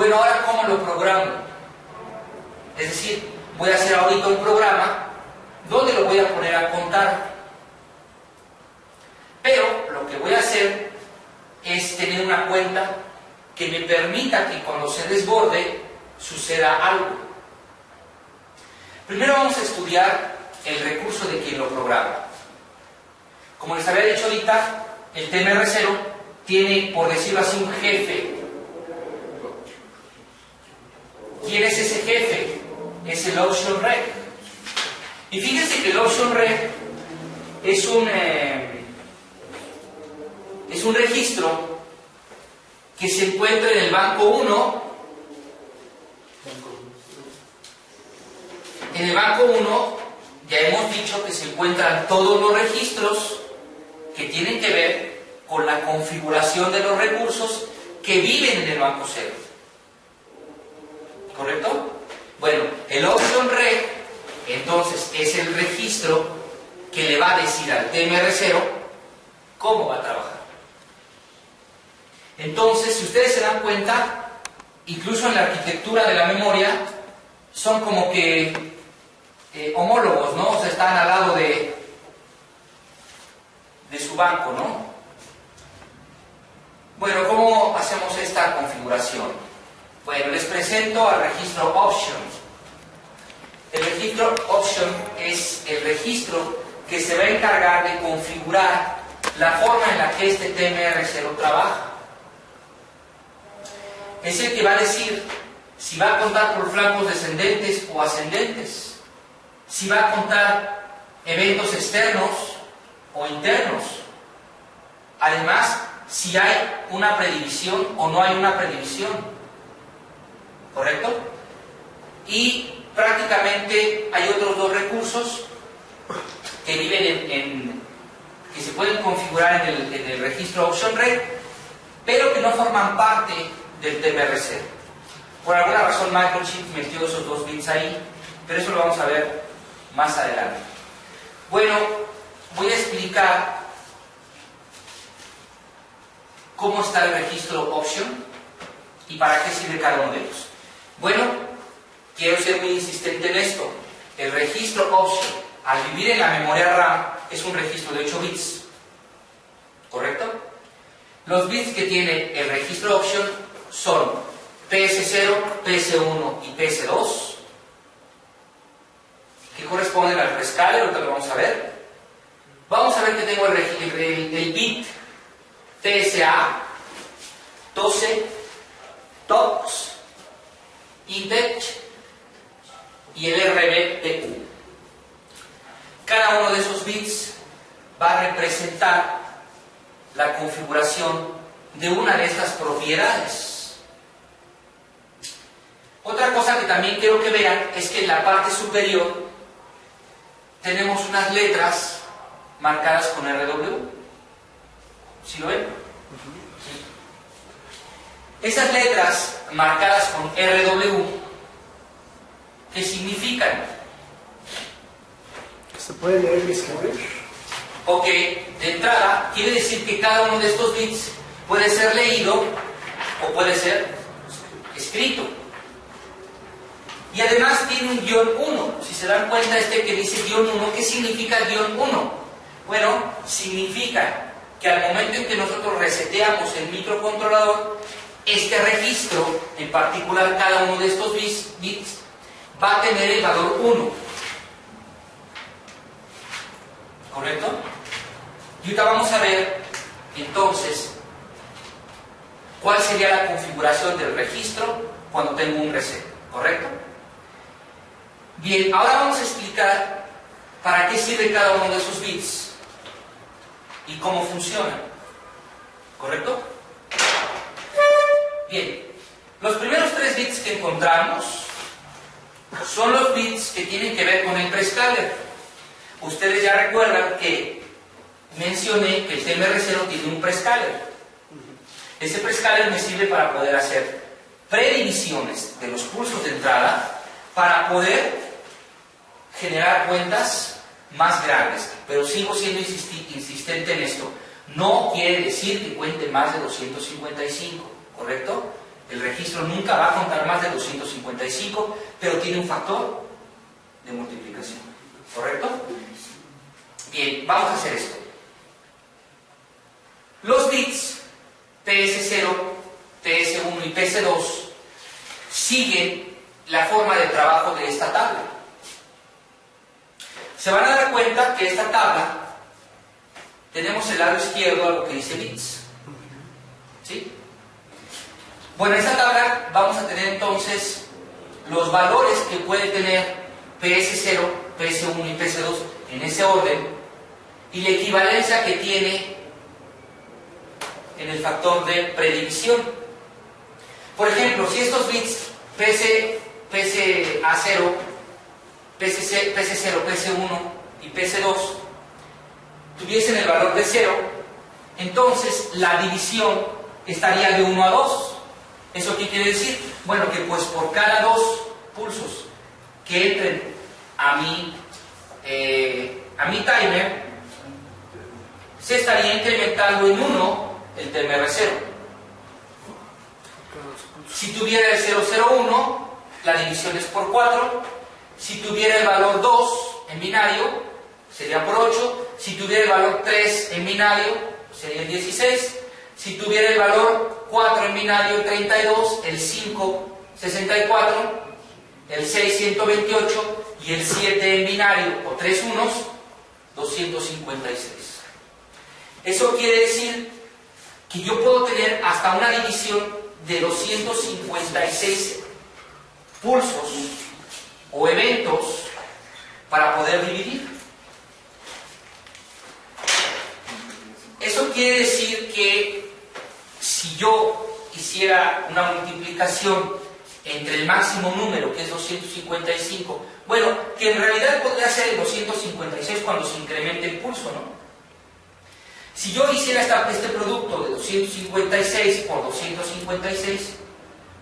Bueno, ahora ¿cómo lo programo? Es decir, voy a hacer ahorita un programa donde lo voy a poner a contar. Pero lo que voy a hacer es tener una cuenta que me permita que cuando se desborde suceda algo. Primero vamos a estudiar el recurso de quien lo programa. Como les había dicho ahorita, el TMR0 tiene, por decirlo así, un jefe. ¿Quién es ese jefe? Es el option reg. Y fíjense que el option reg es un registro que se encuentra en el banco 1. En el banco 1 ya hemos dicho que se encuentran todos los registros que tienen que ver con la configuración de los recursos que viven en el banco 0. ¿Correcto? Bueno, el option reg entonces es el registro que le va a decir al TMR0 cómo va a trabajar. Entonces, si ustedes se dan cuenta, incluso en la arquitectura de la memoria, son como que homólogos, ¿no? O sea, están al lado de su banco, ¿no? Bueno, ¿cómo hacemos esta configuración? Bueno, les presento al registro option. El registro option es el registro que se va a encargar de configurar la forma en la que este TMR0 trabaja. Es el que va a decir si va a contar por flancos descendentes o ascendentes, si va a contar eventos externos o internos. Además, si hay una predivisión o no hay una predivisión. ¿Correcto? Y prácticamente hay otros dos recursos que viven que se pueden configurar en el registro option reg, pero que no forman parte del TMR0. Por alguna razón Microchip metió esos dos bits ahí, pero eso lo vamos a ver más adelante. Bueno, voy a explicar cómo está el registro option y para qué sirve cada uno de ellos. Bueno, quiero ser muy insistente en esto. El registro option, al vivir en la memoria RAM, es un registro de 8 bits. ¿Correcto? Los bits que tiene el registro option son PS0, PS1 y PS2, que corresponden al prescaler, ahorita lo vamos a ver. Vamos a ver que tengo el bit TSA, TOSE, TOPS, INDEX y el RBPU. Cada uno de esos bits va a representar la configuración de una de estas propiedades. Otra cosa que también quiero que vean es que en la parte superior tenemos unas letras marcadas con RW. ¿Sí lo ven? Esas letras marcadas con RW, ¿qué significan? ¿Se puede leer y escribir? Ok, de entrada quiere decir que cada uno de estos bits puede ser leído o puede ser escrito. Y además tiene un guión 1. Si se dan cuenta, este que dice guión 1, ¿qué significa guión 1? Bueno, significa que al momento en que nosotros reseteamos el microcontrolador, este registro, en particular cada uno de estos bits, va a tener el valor 1. ¿Correcto? Y ahorita vamos a ver, entonces, cuál sería la configuración del registro cuando tengo un reset. ¿Correcto? Bien, ahora vamos a explicar para qué sirve cada uno de esos bits y cómo funciona. ¿Correcto? Bien, los primeros 3 bits que encontramos son los bits que tienen que ver con el prescaler. Ustedes ya recuerdan que mencioné que el TMR0 tiene un prescaler. Ese prescaler me sirve para poder hacer predivisiones de los pulsos de entrada para poder generar cuentas más grandes. Pero sigo siendo insistente en esto. No quiere decir que cuente más de 255, ¿correcto? El registro nunca va a contar más de 255, pero tiene un factor de multiplicación. ¿Correcto? Bien, vamos a hacer esto. Los bits PS0, PS1 y PS2 siguen la forma de trabajo de esta tabla. Se van a dar cuenta que esta tabla tenemos el lado izquierdo algo que dice bits. ¿Sí? Bueno, en esta tabla vamos a tener entonces los valores que puede tener PS0, PS1 y PS2 en ese orden y la equivalencia que tiene en el factor de predivisión. Por ejemplo, si estos bits PSA0, PC0, PC1 y PC2 tuviesen el valor de 0, entonces la división estaría de 1 a 2. ¿Eso qué quiere decir? Bueno, que pues por cada 2 pulsos que entren a mi timer, se estaría incrementando en 1 el TMR0. Si tuviera el 001, la división es por 4. Si tuviera el valor 2 en binario, sería por 8. Si tuviera el valor 3 en binario, sería el 16. Si tuviera el valor 4 en binario, 32. El 5, 64. El 6, 128. Y el 7 en binario, o 3 unos, 256. Eso quiere decir que yo puedo tener hasta una división de 256 pulsos o eventos para poder dividir. Eso quiere decir que si yo hiciera una multiplicación entre el máximo número, que es 255, bueno, que en realidad podría ser el 256 cuando se incremente el pulso, ¿no? Si yo hiciera este producto de 256 por 256,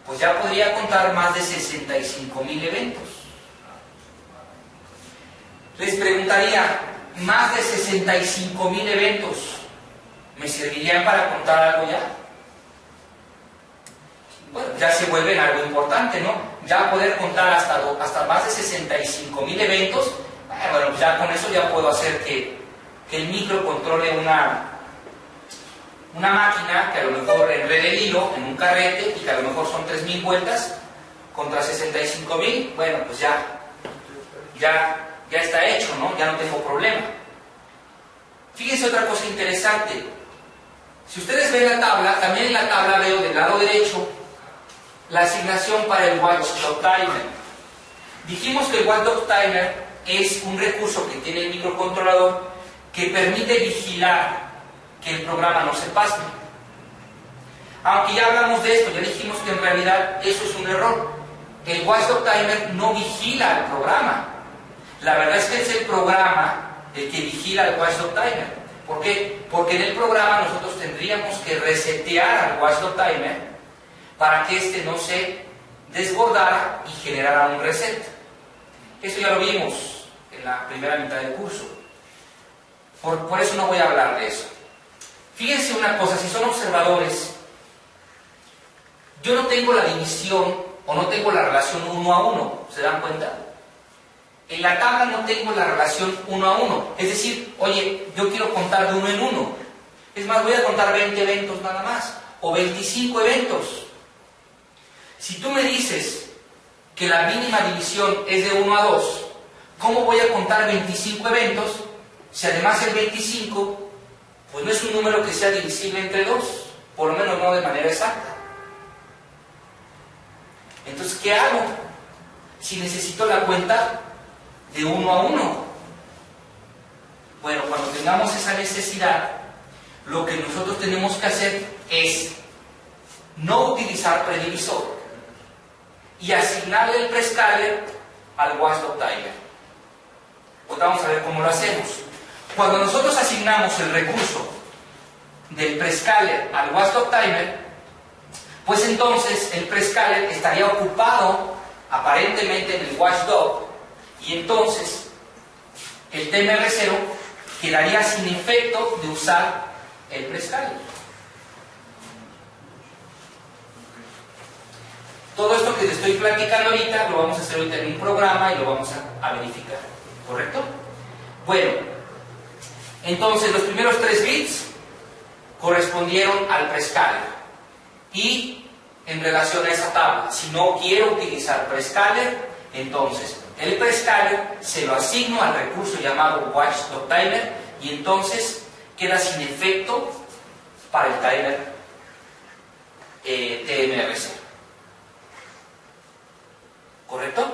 pues ya podría contar más de 65,000 eventos. Les preguntaría, ¿más de 65,000 eventos me servirían para contar algo ya? Bueno, ya se vuelven algo importante, ¿no? Ya poder contar hasta más de 65,000 eventos, bueno, ya con eso ya puedo hacer que el micro controle una máquina que a lo mejor enrede el hilo en un carrete y que a lo mejor son 3,000 vueltas contra 65,000, bueno, pues ya está hecho, ¿no? Ya no tengo problema. Fíjense otra cosa interesante. Si ustedes ven la tabla, también en la tabla veo del lado derecho la asignación para el Watchdog Timer. Dijimos que el Watchdog Timer es un recurso que tiene el microcontrolador que permite vigilar que el programa no se pase. Aunque ya hablamos de esto, ya dijimos que en realidad eso es un error. El Watchdog Timer no vigila al programa. La verdad es que es el programa el que vigila al Watchdog Timer. ¿Por qué? Porque en el programa nosotros tendríamos que resetear al Watchdog Timer para que éste no se desbordara y generara un reset. Eso ya lo vimos en la primera mitad del curso. Por eso no voy a hablar de eso. Fíjense una cosa, si son observadores, yo no tengo la división o no tengo la relación 1 a 1, ¿se dan cuenta? En la tabla no tengo la relación 1 a 1, es decir, oye, yo quiero contar de 1 en 1. Es más, voy a contar 20 eventos nada más, o 25 eventos. Si tú me dices que la mínima división es de 1 a 2, ¿cómo voy a contar 25 eventos si además el 25 pues no es un número que sea divisible entre 2, por lo menos no de manera exacta? Entonces, ¿qué hago si necesito la cuenta de 1 a 1? Bueno, cuando tengamos esa necesidad, lo que nosotros tenemos que hacer es no utilizar predivisor y asignarle el prescaler al Watchdog Timer. Pues vamos a ver cómo lo hacemos. Cuando nosotros asignamos el recurso del prescaler al Watchdog Timer, pues entonces el prescaler estaría ocupado aparentemente en el Watchdog y entonces el TMR0 quedaría sin efecto de usar el prescaler. Todo esto que les estoy platicando ahorita lo vamos a hacer ahorita en un programa y lo vamos a verificar, ¿correcto? Bueno, entonces los primeros 3 bits correspondieron al prescaler. Y en relación a esa tabla, si no quiero utilizar prescaler, entonces el prescaler se lo asigno al recurso llamado watch.timer y entonces queda sin efecto para el timer TMR0. ¿Correcto?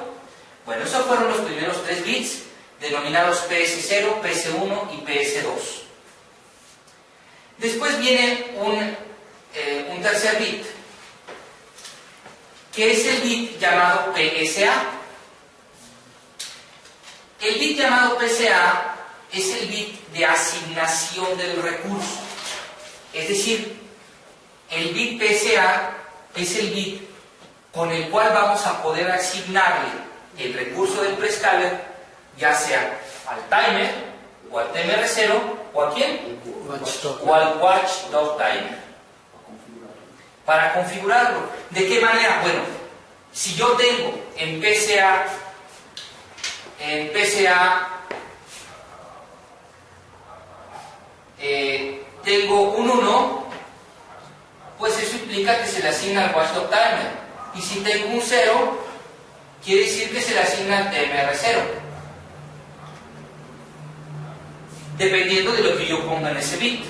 Bueno, esos fueron los primeros 3 bits denominados PS0, PS1 y PS2. Después viene un tercer bit, que es el bit llamado PSA. El bit llamado PSA es el bit de asignación del recurso. Es decir, el bit PSA es el bit con el cual vamos a poder asignarle el recurso del prescaler, ya sea al timer, o al TMR0, o a quién? O al watch.timer. Para configurarlo. ¿De qué manera? Bueno, si yo tengo en PSA tengo un 1, pues eso implica que se le asigna al watch.timer. Y si tengo un 0, quiere decir que se le asigna al TMR0. Dependiendo de lo que yo ponga en ese bit.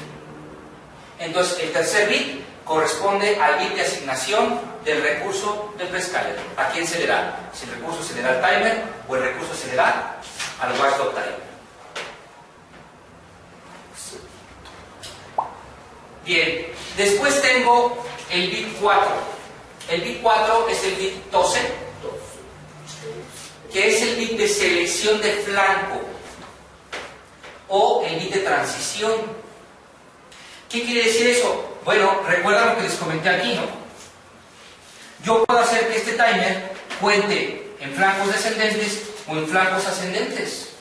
Entonces, el tercer bit corresponde al bit de asignación del recurso del prescaler. ¿A quién se le da? Si el recurso se le da al timer o el recurso se le da al watch.timer. Bien, después tengo el bit 4. El bit 4 es el bit TOSE, que es el bit de selección de flanco o el bit de transición. ¿Qué quiere decir eso? Bueno, recuerda lo que les comenté aquí, ¿no? Yo puedo hacer que este timer cuente en flancos descendentes o en flancos ascendentes.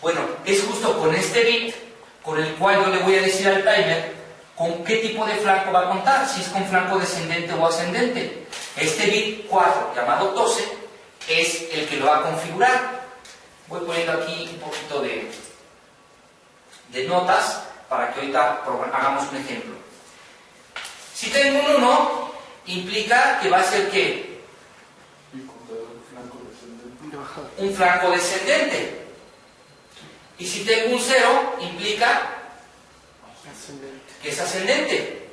Bueno, es justo con este bit con el cual yo le voy a decir al timer con qué tipo de flanco va a contar, si es con flanco descendente o ascendente. Este bit 4, llamado TOSE, es el que lo va a configurar. Voy poniendo aquí un poquito de notas para que ahorita hagamos un ejemplo. Si tengo un 1, implica que va a ser ¿qué? Un flanco descendente. Y si tengo un 0, implica que es ascendente.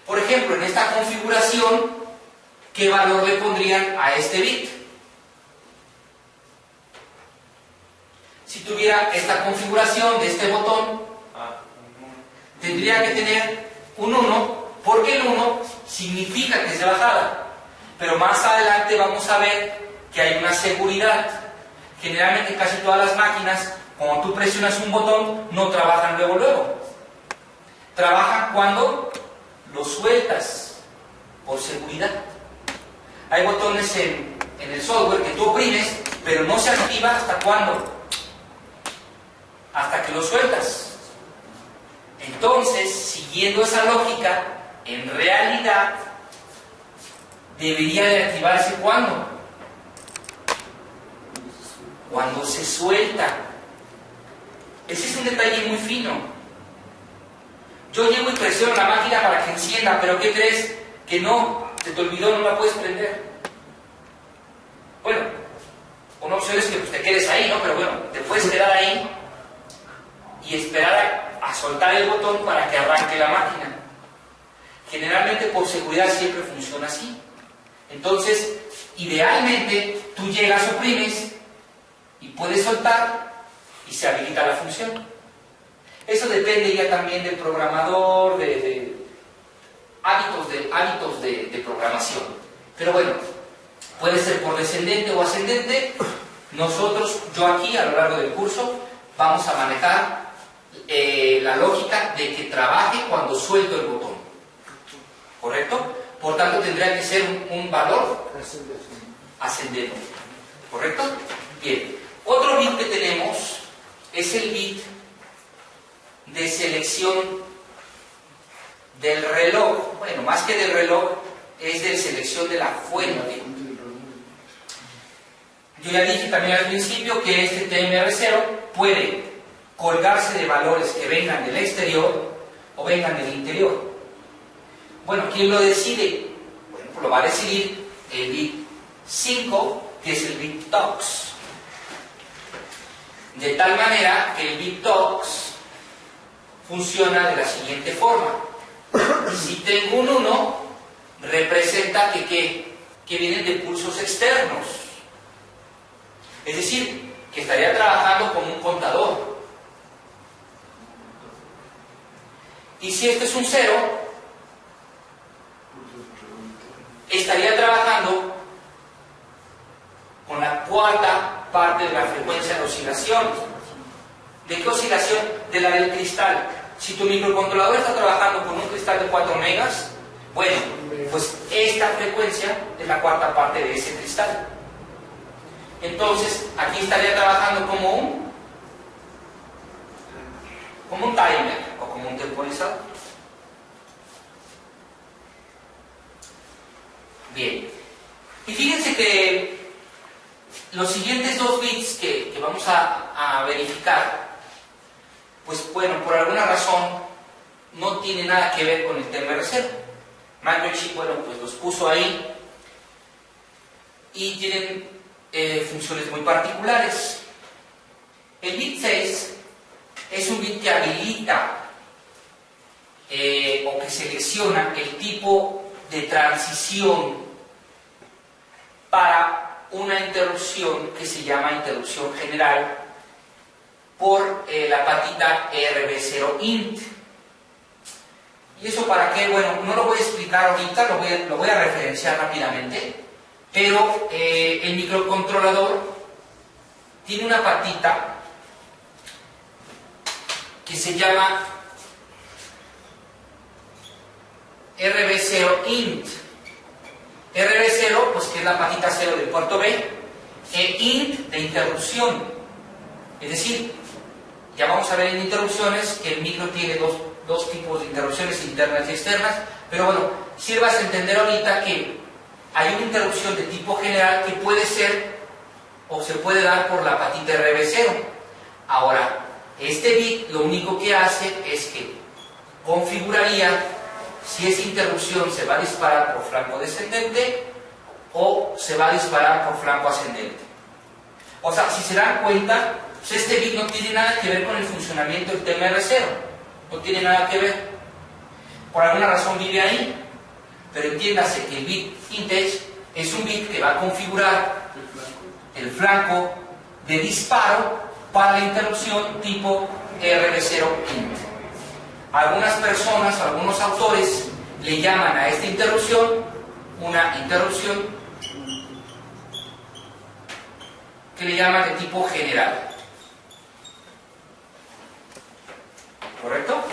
Por ejemplo, en esta configuración, ¿qué valor le pondrían a este bit? Si tuviera esta configuración de este botón, tendría que tener un 1, porque el 1 significa que es de bajada. Pero más adelante vamos a ver que hay una seguridad. Generalmente casi todas las máquinas, cuando tú presionas un botón, no trabajan luego. Trabajan cuando lo sueltas, por seguridad. Hay botones en el software que tú oprimes, pero no se activa ¿hasta cuándo? Hasta que lo sueltas. Entonces, siguiendo esa lógica, en realidad debería de activarse ¿cuándo? Cuando se suelta. Ese es un detalle muy fino. Yo llego y presiono la máquina para que encienda, pero ¿qué crees? Que no, se te olvidó, no la puedes prender. Bueno, una opción es que pues, te quedes ahí, ¿no? Pero bueno, te puedes quedar ahí y esperar a soltar el botón para que arranque la máquina. Generalmente por seguridad siempre funciona así. Entonces, idealmente, tú llegas, oprimes y puedes soltar y se habilita la función. Eso depende ya también del programador, de hábitos de programación. Pero bueno, puede ser por descendente o ascendente. Nosotros, yo aquí a lo largo del curso, vamos a manejar la lógica de que trabaje cuando suelto el botón. ¿Correcto? Por tanto, tendría que ser un valor ascendente. ¿Correcto? Bien. Otro bit que tenemos es el bit de selección del reloj. Bueno, más que del reloj, es de selección de la fuente. Yo ya dije también al principio que este TMR0 puede colgarse de valores que vengan del exterior o vengan del interior. Bueno, ¿quién lo decide? Bueno, pues lo va a decidir el bit 5, que es el bit TOX. De tal manera que el bit TOX funciona de la siguiente forma. Si tengo un 1, representa que vienen de pulsos externos. Es decir, que estaría trabajando como un contador. Y si este es un 0, estaría trabajando con la cuarta parte de la frecuencia de oscilación. ¿De qué oscilación? De la del cristal. Si tu microcontrolador está trabajando con un cristal de 4 megas, bueno, pues esta frecuencia es la cuarta parte de ese cristal. Entonces, aquí estaría trabajando como un timer o como un temporizador. Bien. Y fíjense que los siguientes 2 bits que vamos a verificar, pues bueno, por alguna razón no tiene nada que ver con el TMR0. Microchip, bueno, pues los puso ahí y tienen funciones muy particulares. El bit 6 es un bit que habilita o que selecciona el tipo de transición para una interrupción que se llama interrupción general por la patita RB0int. ¿Y eso para qué? Bueno, no lo voy a explicar ahorita, lo voy a referenciar rápidamente, pero el microcontrolador tiene una patita que se llama RB0int. RB0, pues que es la patita 0 del puerto B, e int de interrupción. Es decir, ya vamos a ver en interrupciones que el micro tiene dos tipos de interrupciones, internas y externas, pero bueno, sirvas a entender ahorita que hay una interrupción de tipo general que puede ser o se puede dar por la patita RB0. Ahora, este bit lo único que hace es que configuraría si esa interrupción se va a disparar por flanco descendente o se va a disparar por flanco ascendente. O sea, si se dan cuenta, pues este bit no tiene nada que ver con el funcionamiento del TMR0. No tiene nada que ver. Por alguna razón vive ahí, pero entiéndase que el bit INTEJ es un bit que va a configurar el flanco de disparo para la interrupción tipo RB0int. Algunas personas o algunos autores le llaman a esta interrupción una interrupción que le llaman de tipo general. ¿Correcto?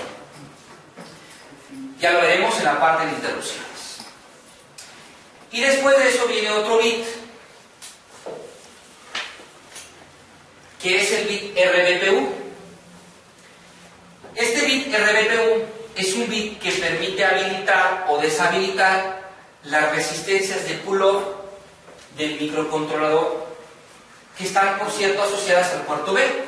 Ya lo veremos en la parte de interrupciones. Y después de eso viene otro bit, que es el bit RBPU. Este bit RBPU es un bit que permite habilitar o deshabilitar las resistencias de pull-off del microcontrolador, que están, por cierto, asociadas al puerto B.